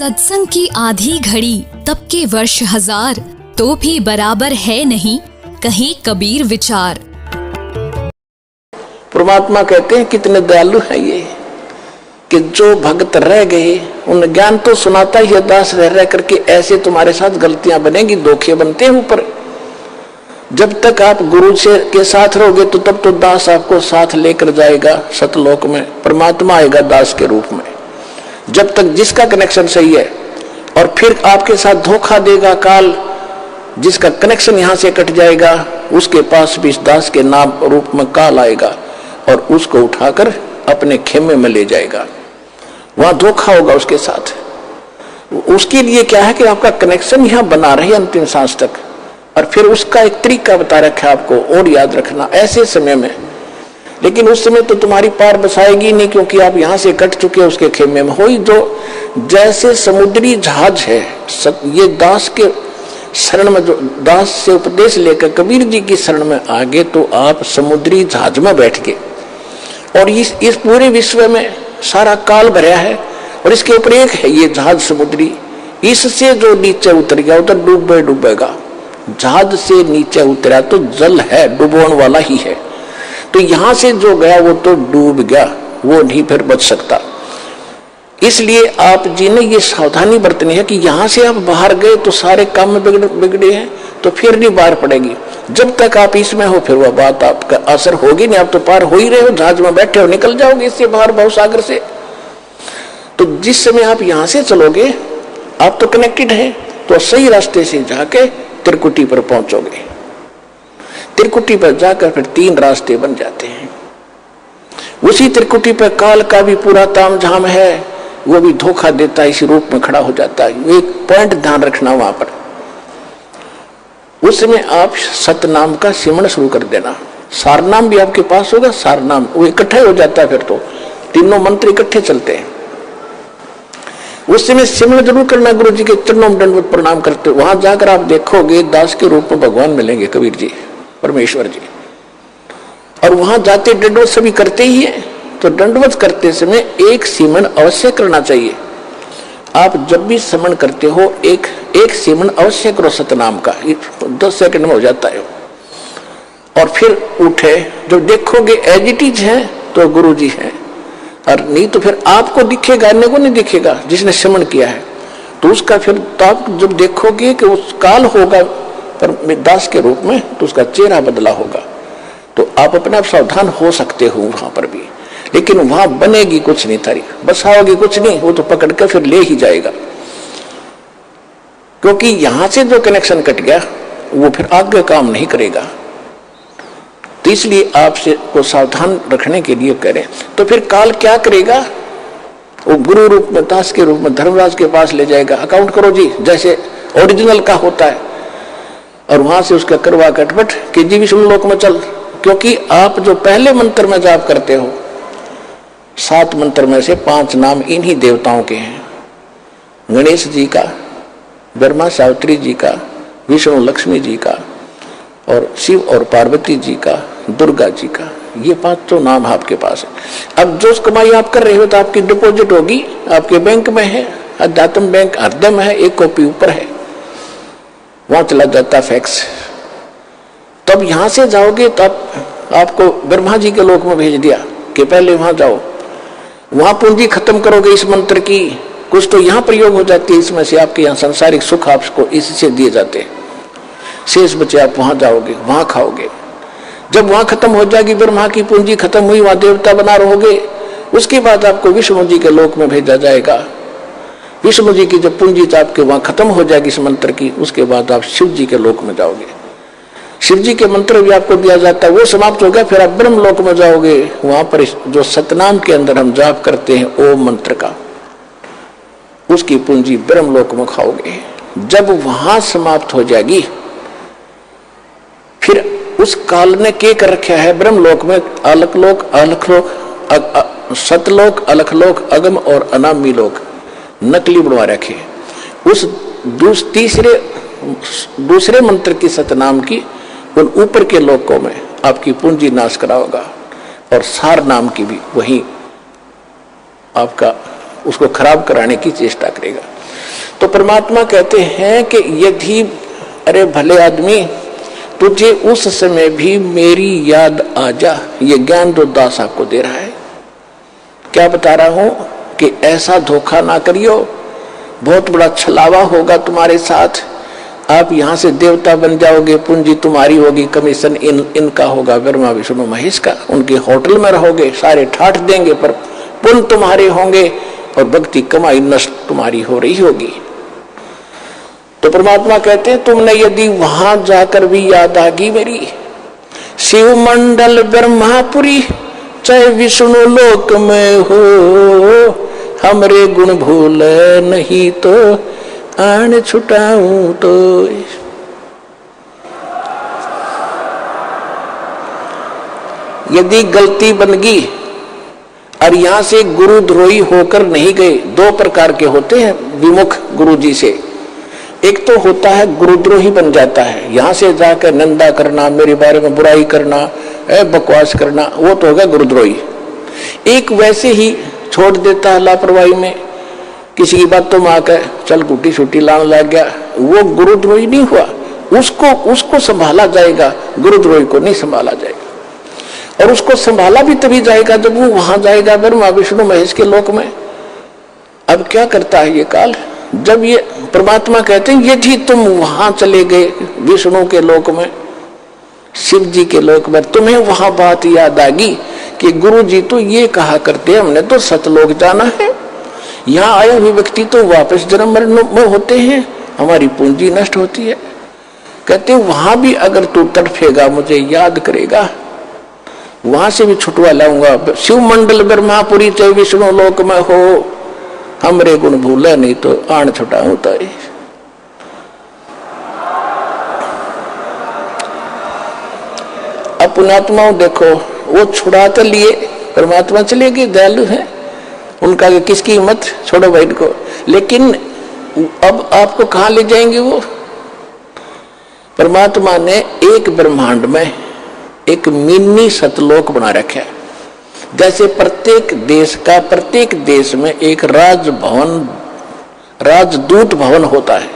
सत्संग की आधी घड़ी तब के वर्ष हजार, तो भी बराबर है नहीं कहीं कबीर विचार। परमात्मा कहते हैं कितने दयालु हैं ये, कि जो भक्त रह गए उन ज्ञान तो सुनाता ही है, दास रह रह करके ऐसे तुम्हारे साथ गलतियां बनेगी, धोखे बनते हैं ऊपर। जब तक आप गुरु से के साथ रहोगे तो तब तो दास आपको साथ लेकर जाएगा सतलोक में, परमात्मा आएगा दास के रूप में। जब तक जिसका कनेक्शन सही है, और फिर आपके साथ धोखा देगा काल, जिसका कनेक्शन यहां से कट जाएगा उसके पास भी इस दास के नाम रूप में काल आएगा और उसको उठाकर अपने खेमे में ले जाएगा। वहां धोखा होगा उसके साथ। उसके लिए क्या है कि आपका कनेक्शन यहां बना रहे अंतिम सांस तक, और फिर उसका एक तरीका बता रखा है आपको और याद रखना ऐसे समय में। लेकिन उस समय तो तुम्हारी पार बसाएगी नहीं, क्योंकि आप यहां से कट चुके उसके खेमे में। हो ही जो जैसे समुद्री जहाज है, ये दास के शरण में, जो दास से उपदेश लेकर कबीर जी की शरण में आगे, तो आप समुद्री जहाज में बैठ गए और इस पूरे विश्व में सारा काल भरा है और इसके ऊपर एक है ये जहाज समुद्री। इससे जो नीचे उतर गया उधर डूबेगा। जहाज से नीचे उतरा तो जल है, डुबोने वाला ही है। तो यहां से जो गया वो तो डूब गया, वो नहीं फिर बच सकता। इसलिए आप जी ने ये सावधानी बरतनी है कि यहां से आप बाहर गए तो सारे काम में बिगड़े हैं, तो फिर नहीं बाहर पड़ेगी। जब तक आप इसमें हो फिर वह बात आपका असर होगी नहीं। आप तो पार हो ही रहे हो, जहाज में बैठे हो, निकल जाओगे इससे बाहर भवसागर से। तो जिस समय आप यहां से चलोगे आप तो कनेक्टेड है, तो सही रास्ते से जाके त्रिकुटी पर पहुंचोगे। त्रिकुटी पर जाकर फिर 3 रास्ते बन जाते हैं। उसी त्रिकुटी पर काल का भी पूरा तामझाम है, वो भी धोखा देता है, इसी रूप में खड़ा हो जाता है। एक पॉइंट ध्यान रखना वहां पर, उसमें आप सतनाम का सिमरण शुरू कर देना। सारनाम भी आपके पास होगा, सारनाम वो इकट्ठे हो जाता है, फिर तो तीनों मंत्र इकट्ठे चलते हैं। उस समय सिमरण जरूर करना, गुरु जी के चरणों में दंडवत प्रणाम करते। वहां जाकर आप देखोगे दास के रूप में भगवान मिलेंगे, कबीर जी, परमेश्वर जी। और वहां जाते दंडवत सभी करते ही है, तो दंडवत करते समय एक सिमरण अवश्य करना चाहिए। आप जब भी सिमरण करते हो एक सिमरण अवश्य करो सतनाम का, 10 सेकंड में हो जाता है। और फिर उठे, जब देखोगे एज इट इज है तो गुरु जी है, और नहीं तो फिर आपको दिखेगा, अन्य को नहीं दिखेगा जिसने सिमरण किया है। तो उसका फिर तो आप जब देखोगे कि उस काल होगा पर दास के रूप में, तो उसका चेहरा बदला होगा। तो आप अपने आप सावधान हो सकते हो वहां पर भी। लेकिन वहां बनेगी कुछ नहीं, तारीफ बसाओगी कुछ नहीं, वो तो पकड़ कर फिर ले ही जाएगा। क्योंकि यहां से जो कनेक्शन कट गया वो फिर आगे काम नहीं करेगा। तो इसलिए आपसे को सावधान रखने के लिए करें। तो फिर काल क्या करेगा, वो गुरु रूप में, दास के रूप में धर्मराज के पास ले जाएगा। अकाउंट करो जी जैसे ओरिजिनल का होता है, और वहां से उसका करवा कटपट कि जी विष्णु लोक में चल। क्योंकि आप जो पहले मंत्र में जाप करते हो, 7 मंत्र में से 5 नाम इन्हीं देवताओं के हैं, गणेश जी का, ब्रह्मा सावित्री जी का, विष्णु लक्ष्मी जी का, और शिव और पार्वती जी का, दुर्गा जी का। ये 5 नाम आपके पास है। अब जो कमाई आप कर रहे हो तो आपकी डिपॉजिट होगी, आपके बैंक में है, अध्यात्म बैंक हृदय में है, 1 कॉपी ऊपर है, वहां चला जाता फैक्स। तब यहां से जाओगे तब आपको ब्रह्मा जी के लोक में भेज दिया कि पहले वहां जाओ, वहां पूंजी खत्म करोगे इस मंत्र की, कुछ तो यहाँ प्रयोग हो जाती है, इसमें से आपके यहाँ सांसारिक सुख आपको इससे दिए जाते हैं। शेष बचे आप वहां जाओगे, वहां खाओगे। जब वहां खत्म हो जाएगी, ब्रह्मा की पूंजी खत्म हुई, वहां देवता बना रहोगे। उसके बाद आपको विष्णु जी के लोक में भेजा जाएगा। विष्णु जी की जब पूंजी आपके वहां खत्म हो जाएगी इस मंत्र की, उसके बाद आप शिव जी के लोक में जाओगे। शिव जी के मंत्र भी आपको दिया जाता है, वो समाप्त हो गया, फिर आप ब्रह्म लोक में जाओगे। वहां पर जो सतनाम के अंदर हम जाप करते हैं ओम मंत्र का, उसकी पूंजी ब्रह्म लोक में खाओगे। जब वहां समाप्त हो जाएगी, फिर उस काल ने के कर रखा है ब्रह्म लोक में अलखलोक, सतलोक, अलखलोक, अगम और अनामी लोक नकली बनवा रखे। उस दूसरे मंत्र की सतनाम की उन ऊपर के लोकों में आपकी पूंजी नाश कराओगा, और सार नाम की भी वही आपका उसको खराब कराने की चेष्टा करेगा। तो परमात्मा कहते हैं कि यदि अरे भले आदमी तुझे उस समय भी मेरी याद आ जा, ये ज्ञान जो दास आपको दे रहा है। क्या बता रहा हूं कि ऐसा धोखा ना करियो, बहुत बड़ा छलावा होगा तुम्हारे साथ। आप यहां से देवता बन जाओगे, पूंजी तुम्हारी होगी, कमीशन इनका होगा, ब्रह्मा विष्णु महेश का। उनके होटल में रहोगे, सारे ठाठ देंगे, पर पुण्य तुम्हारे होंगे और भक्ति कमाई नष्ट तुम्हारी हो रही होगी। तो परमात्मा कहते हैं तुमने यदि वहां जाकर भी याद आ गई मेरी, शिव मंडल ब्रह्मापुरी चाहे विष्णु लोक में हो, हमरे गुण भूल नहीं तो आन छुटाऊं तो। यदि गलती बन गई और यहां से गुरुद्रोही होकर नहीं गए, दो प्रकार के होते हैं विमुख गुरु जी से। एक तो होता है गुरुद्रोही बन जाता है, यहां से जाकर निंदा करना, मेरे बारे में बुराई करना, बकवास करना, वो तो होगा गुरुद्रोही। एक वैसे ही छोड़ देता है लापरवाही में, किसी की बातों में आकर चल गुटी छुट्टी लाने लग गया, वो गुरुद्रोही नहीं हुआ। उसको संभाला जाएगा, गुरुद्रोही को नहीं संभाला जाएगा। और उसको संभाला भी तभी जाएगा जब वो वहां जाएगा ब्रह्मा विष्णु महेश के लोक में। अब क्या करता है ये काल, जब ये परमात्मा कहते हैं यदि तुम वहां चले गए विष्णु के लोक में, शिव जी के लोक में, तुम्हें वहां बात याद आ गई कि गुरु जी तो ये कहा करते, हमने तो सतलोक जाना है, यहाँ आए हुए व्यक्ति तो वापस जन्म मरण में होते हैं, हमारी पूंजी नष्ट होती है। कहते वहां भी अगर तू तड़फेगा, मुझे याद करेगा, वहां से भी छुटवा लाऊंगा। शिव मंडल ब्रह्मापुरी चाहे विष्णु लोक में हो, हमरे गुण भूला नहीं तो आन छुटाऊं तो। अब पुण्यात्माओं देखो, वो छुड़ा तो लिए, परमात्मा चले गए, दयालु है, उनका किसकी हिम्मत, छोड़ो भाई को। लेकिन अब आपको कहां ले जाएंगे वो? परमात्मा ने एक ब्रह्मांड में एक मिनी सतलोक बना रखा है। जैसे प्रत्येक देश में एक राजभवन, राजदूत भवन होता है,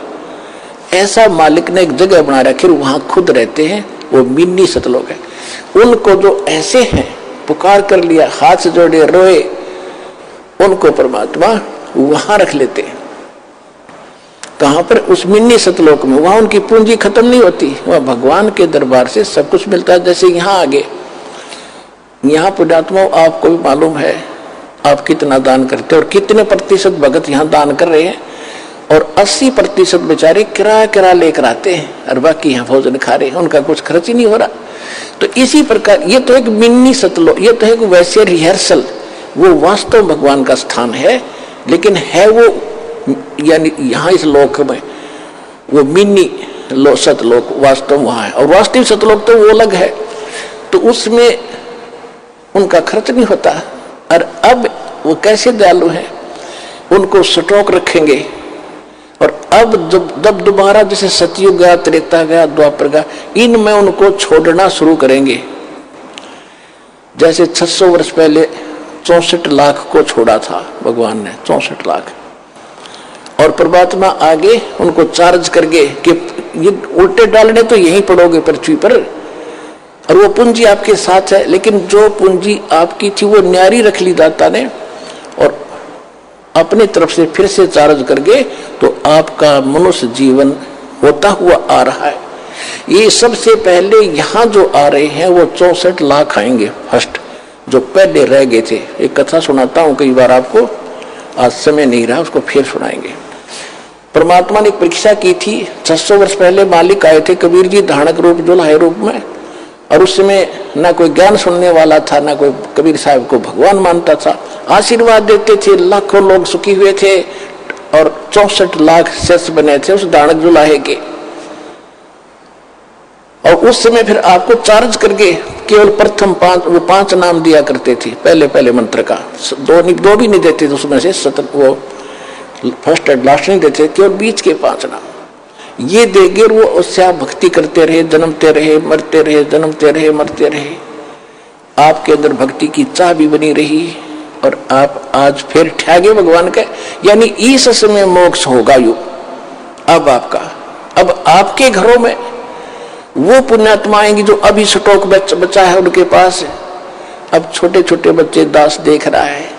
ऐसा मालिक ने एक जगह बना रखी, वहां खुद रहते हैं, वो मिनी सतलोक है। उनको जो ऐसे हैं पुकार कर लिया, हाथ से जोड़े रोए, उनको परमात्मा वहां रख लेते हैं। कहां पर? उस मिनी सतलोक में। वहां उनकी पूंजी खत्म नहीं होती, वहां भगवान के दरबार से सब कुछ मिलता है। जैसे यहाँ आगे, यहाँ पुण्यात्मा आपको भी मालूम है आप कितना दान करते हैं और कितने प्रतिशत भगत यहाँ दान कर रहे हैं, और 80% बेचारे किराया लेकर आते हैं और बाकी यहाँ भोजन खा रहे हैं, उनका कुछ खर्च ही नहीं हो रहा। तो इसी प्रकार ये तो एक मिनी सतलोक, ये तो एक वैसे रिहर्सल, वो वास्तव भगवान का स्थान है, लेकिन है वो यानी यहाँ इस लोक में वो मिनी सतलोक वास्तव वहां है, और वास्तविक सतलोक तो वो अलग है। तो उसमें उनका खर्च नहीं होता। और अब वो कैसे दयालु हैं, उनको स्टॉक रखेंगे। और अब जब दोबारा जैसे सतयुग गया, त्रेता गया, द्वापर गया, इनमें उनको छोड़ना शुरू करेंगे। जैसे 600 वर्ष पहले 64 लाख को छोड़ा था भगवान ने, 64 लाख, और परमात्मा आगे उनको चार्ज करके कि ये उल्टे डालने तो यहीं पड़ोगे पृथ्वी पर, और वो पूंजी आपके साथ है। लेकिन जो पूंजी आपकी थी वो न्यारी रख ली दाता ने, और अपनी तरफ से फिर से चार्ज करके तो आपका मनुष्य जीवन होता हुआ आ रहा है। ये सबसे पहले यहाँ जो आ रहे हैं वो 64 लाख आएंगे फर्स्ट, जो पहले रह गए थे। एक कथा सुनाता हूँ कई बार आपको, आज समय नहीं रहा, उसको फिर सुनाएंगे। परमात्मा ने एक परीक्षा की थी। 600 वर्ष पहले मालिक आए थे कबीर जी धारणक रूप जुलाहे रूप में, और उस समय ना कोई ज्ञान सुनने वाला था, ना कोई कबीर साहब को भगवान मानता था। आशीर्वाद देते थे, लाखों लोग सुखी हुए थे, और 64 लाख शिष्य बने थे उस धारणक जुलाहे के। और उस समय फिर आपको चार्ज करके केवल प्रथम 5 नाम दिया करते थे, पहले मंत्र का, दो भी नहीं देते थे उसमें से, वो फर्स्ट एंड लास्ट नहीं देते, केवल बीच के 5 नाम ये देंगे। वो उससे आप भक्ति करते रहे, जन्मते रहे, मरते रहे, जन्मते रहे, मरते रहे, आपके अंदर भक्ति की चाह भी बनी रही, और आप आज फिर ठहगे भगवान के, यानी इस समय मोक्ष होगा। अब आपके घरों में वो पुण्यात्मा आएंगी जो अभी स्टॉक बचा है उनके पास। अब छोटे छोटे बच्चे दास देख रहा है,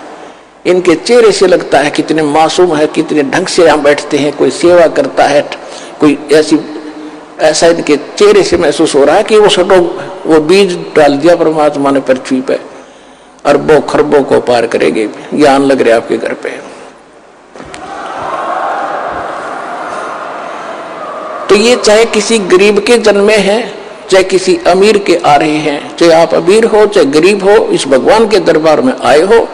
इनके चेहरे से लगता है कितने मासूम है, कितने ढंग से यहाँ बैठते हैं, कोई सेवा करता है, कोई ऐसा इनके चेहरे से महसूस हो रहा है कि वो बीज डाल दिया परमात्मा ने पृथ्वी पे, अरबों खरबों को पार करेंगे। ज्ञान लग रहे आपके घर पे। तो ये चाहे किसी गरीब के जन्मे हैं, चाहे किसी अमीर के आ रहे हैं, चाहे आप अमीर हो चाहे गरीब हो, इस भगवान के दरबार में आए हो,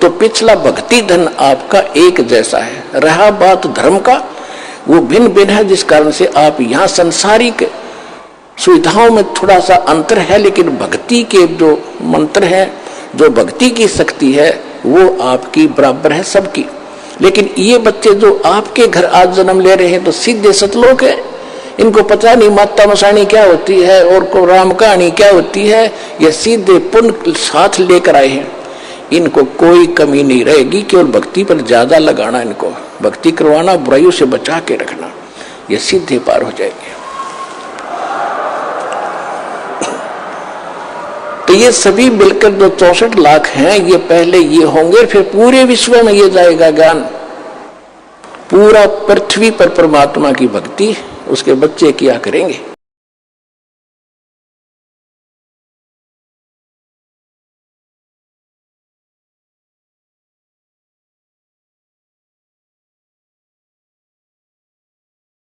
तो पिछला भक्ति धन आपका एक जैसा है। रहा बात धर्म का, वो भिन्न भिन्न है, जिस कारण से आप यहाँ संसारिक सुविधाओं में थोड़ा सा अंतर है, लेकिन भक्ति के जो मंत्र है, जो भक्ति की शक्ति है, वो आपकी बराबर है सबकी। लेकिन ये बच्चे जो आपके घर आज जन्म ले रहे हैं तो सीधे सतलोक है, इनको पता नहीं माता मसाणी क्या होती है और को राम कहानी क्या होती है, ये सीधे पुण्य साथ लेकर आए हैं। इनको कोई कमी नहीं रहेगी, केवल भक्ति पर ज्यादा लगाना, इनको भक्ति करवाना, बुराइयों से बचा के रखना, ये सीधे पार हो जाएंगे। तो ये सभी मिलकर जो 64 लाख हैं, ये पहले ये होंगे, फिर पूरे विश्व में ये जाएगा ज्ञान। पूरा पृथ्वी पर परमात्मा की भक्ति उसके बच्चे किया करेंगे।